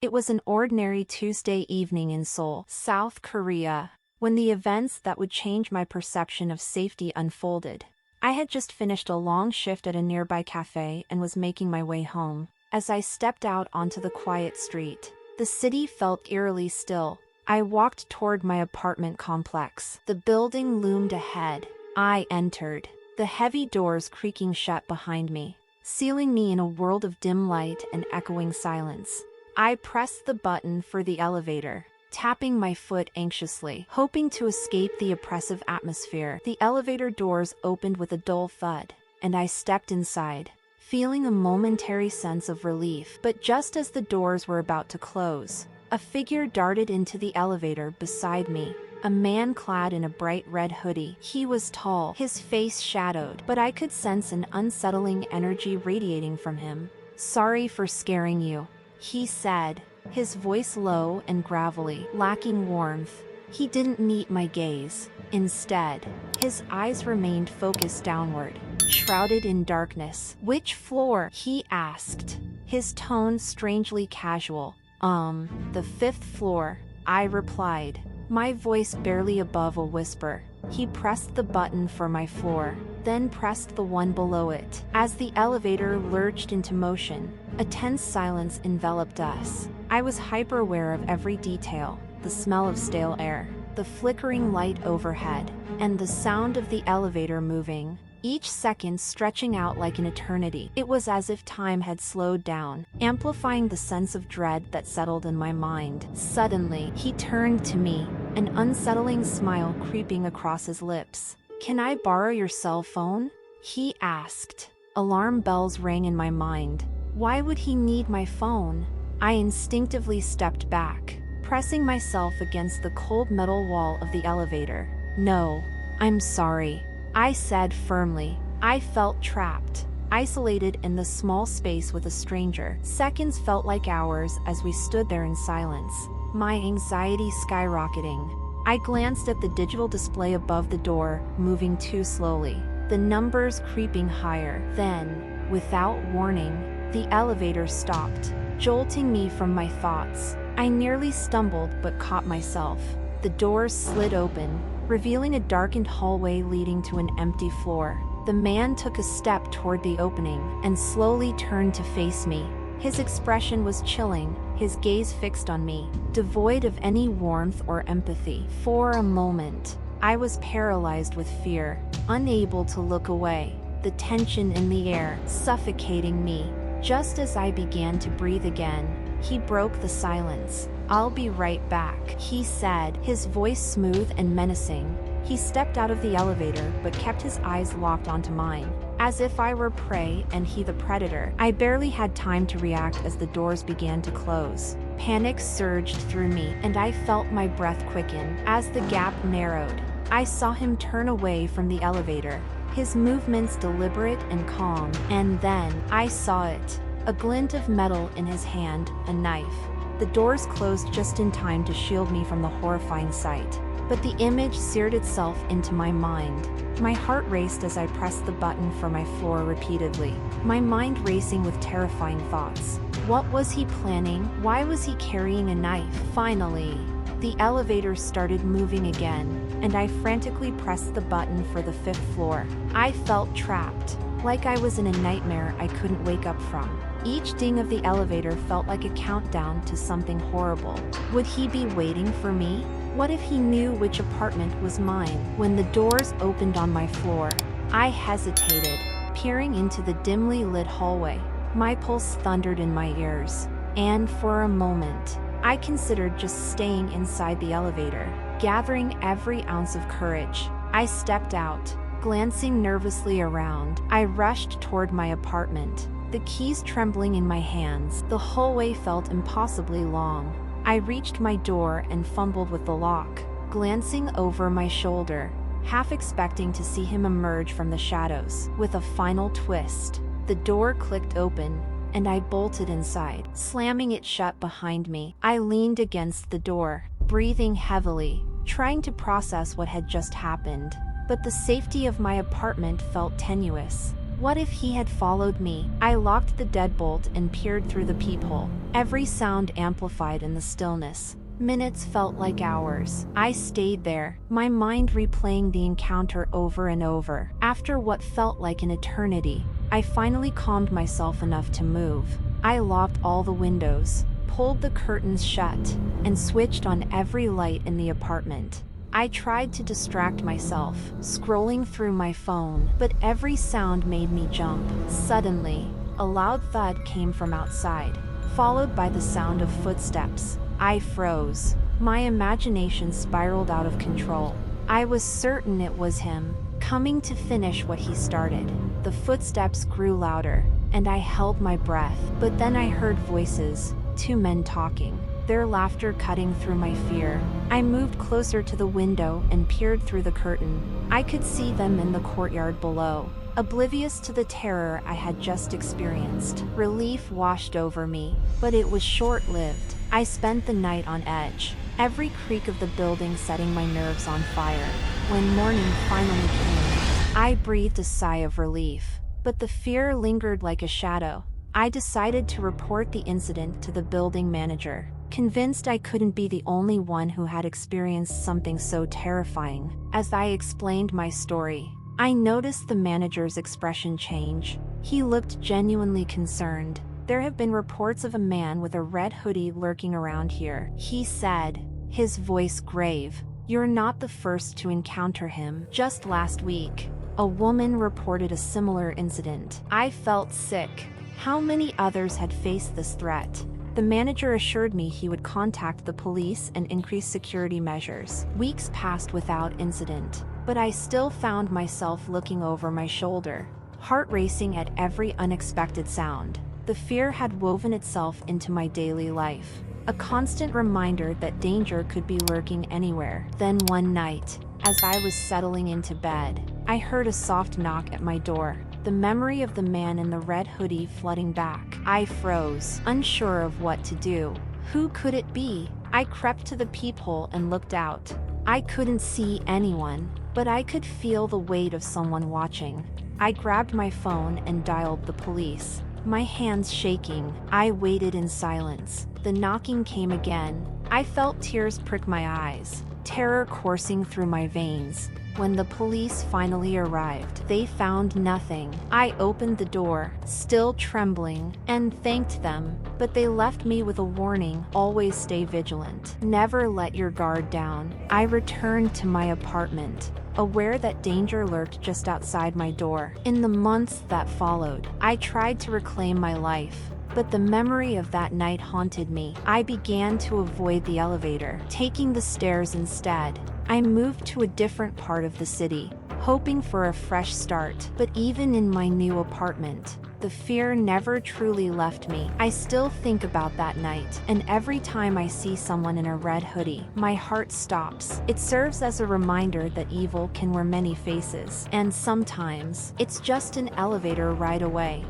It was an ordinary Tuesday evening in Seoul, South Korea, when the events that would change my perception of safety unfolded. I had just finished a long shift at a nearby cafe and was making my way home. As I stepped out onto the quiet street, the city felt eerily still. I walked toward my apartment complex. The building loomed ahead. I entered, the heavy doors creaking shut behind me, sealing me in a world of dim light and echoing silence. I pressed the button for the elevator, tapping my foot anxiously, hoping to escape the oppressive atmosphere. The elevator doors opened with a dull thud, and I stepped inside, feeling a momentary sense of relief. But just as the doors were about to close, a figure darted into the elevator beside me. A man clad in a bright red hoodie. He was tall, his face shadowed, but I could sense an unsettling energy radiating from him. "Sorry for scaring you," he said, his voice low and gravelly, lacking warmth. He didn't meet my gaze. Instead, his eyes remained focused downward, shrouded in darkness. "Which floor?" he asked, his tone strangely casual. The 5th floor," I replied, my voice barely above a whisper. He pressed the button for my floor, then pressed the one below it. As the elevator lurched into motion, a tense silence enveloped us. I was hyper-aware of every detail: the smell of stale air, the flickering light overhead, and the sound of the elevator moving, each second stretching out like an eternity. It was as if time had slowed down, amplifying the sense of dread that settled in my mind. Suddenly, he turned to me, an unsettling smile creeping across his lips. "Can I borrow your cell phone?" he asked. Alarm bells rang in my mind. Why would he need my phone? I instinctively stepped back, pressing myself against the cold metal wall of the elevator. "No, I'm sorry," I said firmly. I felt trapped, isolated in the small space with a stranger. Seconds felt like hours as we stood there in silence, my anxiety skyrocketing. I glanced at the digital display above the door, moving too slowly, the numbers creeping higher. Then, without warning, the elevator stopped, jolting me from my thoughts. I nearly stumbled but caught myself. The doors slid open, revealing a darkened hallway leading to an empty floor. The man took a step toward the opening and slowly turned to face me. His expression was chilling, his gaze fixed on me, devoid of any warmth or empathy. For a moment, I was paralyzed with fear, unable to look away, the tension in the air suffocating me. Just as I began to breathe again, he broke the silence. "I'll be right back," he said, his voice smooth and menacing. He stepped out of the elevator but kept his eyes locked onto mine, as if I were prey and he the predator. I barely had time to react as the doors began to close. Panic surged through me, and I felt my breath quicken. As the gap narrowed, I saw him turn away from the elevator, his movements deliberate and calm. And then, I saw it. A glint of metal in his hand, a knife. The doors closed just in time to shield me from the horrifying sight. But the image seared itself into my mind. My heart raced as I pressed the button for my floor repeatedly, my mind racing with terrifying thoughts. What was he planning? Why was he carrying a knife? Finally, the elevator started moving again, and I frantically pressed the button for the 5th floor. I felt trapped, like I was in a nightmare I couldn't wake up from. Each ding of the elevator felt like a countdown to something horrible. Would he be waiting for me? What if he knew which apartment was mine? When the doors opened on my floor, I hesitated, peering into the dimly lit hallway. My pulse thundered in my ears, and for a moment, I considered just staying inside the elevator. Gathering every ounce of courage, I stepped out, glancing nervously around. I rushed toward my apartment, the keys trembling in my hands. The hallway felt impossibly long. I reached my door and fumbled with the lock, glancing over my shoulder, half expecting to see him emerge from the shadows. With a final twist, the door clicked open, and I bolted inside, slamming it shut behind me. I leaned against the door, breathing heavily, trying to process what had just happened. But the safety of my apartment felt tenuous. What if he had followed me? I locked the deadbolt and peered through the peephole. Every sound amplified in the stillness. Minutes felt like hours. I stayed there, my mind replaying the encounter over and over. After what felt like an eternity, I finally calmed myself enough to move. I locked all the windows, pulled the curtains shut, and switched on every light in the apartment. I tried to distract myself, scrolling through my phone, but every sound made me jump. Suddenly, a loud thud came from outside, followed by the sound of footsteps. I froze. My imagination spiraled out of control. I was certain it was him, coming to finish what he started. The footsteps grew louder, and I held my breath. But then I heard voices, two men talking, their laughter cutting through my fear. I moved closer to the window and peered through the curtain. I could see them in the courtyard below, oblivious to the terror I had just experienced. Relief washed over me, but it was short-lived. I spent the night on edge, every creak of the building setting my nerves on fire. When morning finally came, I breathed a sigh of relief, but the fear lingered like a shadow. I decided to report the incident to the building manager, convinced I couldn't be the only one who had experienced something so terrifying. As I explained my story, I noticed the manager's expression change. He looked genuinely concerned. There have been reports of a man with a red hoodie lurking around here, he said, his voice grave. You're not the first to encounter him. Just last week, a woman reported a similar incident. I felt sick. How many others had faced this threat? The manager assured me he would contact the police and increase security measures. Weeks passed without incident, but I still found myself looking over my shoulder, heart racing at every unexpected sound. The fear had woven itself into my daily life, a constant reminder that danger could be lurking anywhere. Then one night, as I was settling into bed, I heard a soft knock at my door, the memory of the man in the red hoodie flooding back. I froze, unsure of what to do. Who could it be? I crept to the peephole and looked out. I couldn't see anyone, but I could feel the weight of someone watching. I grabbed my phone and dialed the police, my hands shaking. I waited in silence. The knocking came again. I felt tears prick my eyes, terror coursing through my veins. When the police finally arrived, they found nothing. I opened the door, still trembling, and thanked them, but they left me with a warning: always stay vigilant. Never let your guard down. I returned to my apartment, aware that danger lurked just outside my door. In the months that followed, I tried to reclaim my life, but the memory of that night haunted me. I began to avoid the elevator, taking the stairs instead. I moved to a different part of the city, hoping for a fresh start. But even in my new apartment, the fear never truly left me. I still think about that night, and every time I see someone in a red hoodie, my heart stops. It serves as a reminder that evil can wear many faces, and sometimes it's just an elevator ride away.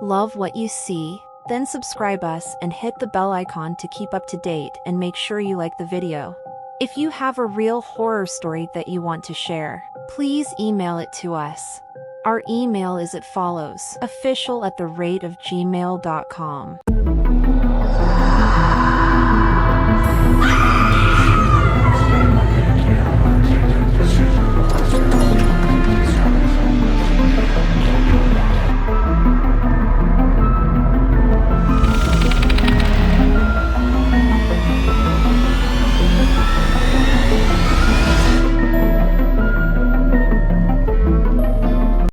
Love what you see? Then subscribe us and hit the bell icon to keep up to date, and make sure you like the video. If you have a real horror story that you want to share, please email it to us. Our email is as follows: official@gmail.com.